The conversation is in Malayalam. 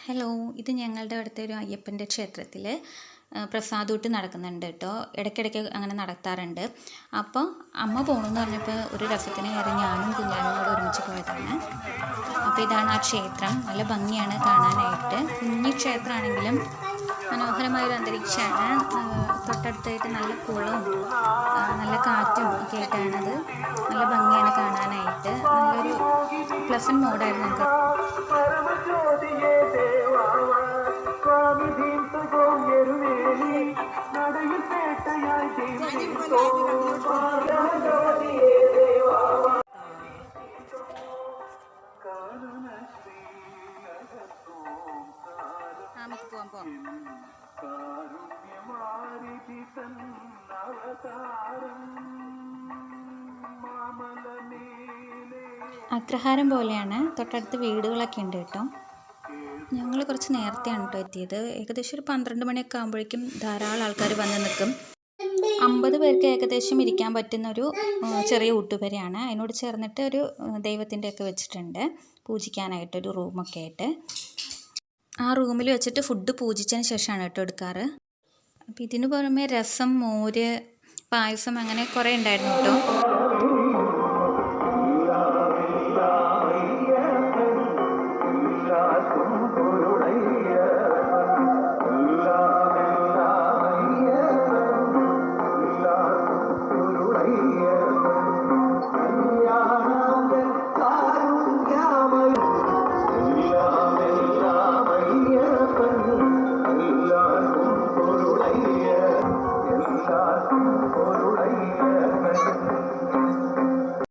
ഹലോ, ഇത് ഞങ്ങളുടെ അടുത്ത ഒരു അയ്യപ്പൻ്റെ ക്ഷേത്രത്തിൽ പ്രസാദൂട്ട് നടക്കുന്നുണ്ട് കേട്ടോ. ഇടയ്ക്കിടയ്ക്ക് അങ്ങനെ നടത്താറുണ്ട്. അപ്പോൾ അമ്മ പോകണമെന്ന് പറഞ്ഞപ്പോൾ ഒരു രസത്തിന് കയറി ഞാനും കുഞ്ഞാനും കൂടെ ഒരുമിച്ച് പോയതാണ്. അപ്പോൾ ഇതാണ് ആ ക്ഷേത്രം. നല്ല ഭംഗിയാണ് കാണാനായിട്ട്. കുഞ്ഞു ക്ഷേത്രമാണെങ്കിലും മനോഹരമായൊരു അന്തരീക്ഷമാണ്. തൊട്ടടുത്തായിട്ട് നല്ല കുളവും നല്ല കാറ്റും ഒക്കെ ആയിട്ടാണത്. നല്ല ഭംഗിയാണ് കാണാനായിട്ട്. നല്ലൊരു പ്ലസൻറ്റ് മോഡായിരുന്നു നമുക്ക്. അഗ്രഹാരം പോലെയാണ്. തൊട്ടടുത്ത് വീടുകളൊക്കെ ഉണ്ട് കേട്ടോ. ഞങ്ങൾ കുറച്ച് നേരത്തെയാണ് കേട്ടോ എത്തിയത്. ഏകദേശം ഒരു 12 മണിയൊക്കെ ആകുമ്പോഴേക്കും ധാരാളം ആൾക്കാർ വന്ന് നിൽക്കും. 50 പേർക്ക് ഏകദേശം ഇരിക്കാൻ പറ്റുന്നൊരു ചെറിയ ഊട്ടുപുരയാണ്. അതിനോട് ചേർന്നിട്ട് ഒരു ദൈവത്തിൻ്റെയൊക്കെ വെച്ചിട്ടുണ്ട് പൂജിക്കാനായിട്ടൊരു റൂമൊക്കെ ആയിട്ട്. ആ റൂമിൽ വെച്ചിട്ട് ഫുഡ് പൂജിച്ചതിന് ശേഷമാണ് കേട്ടോ എടുക്കാറ്. അപ്പോൾ ഇതിന് പുറമെ രസം, മോര്, പായസം അങ്ങനെ കുറേ ഉണ്ടായിരുന്നു കേട്ടോ.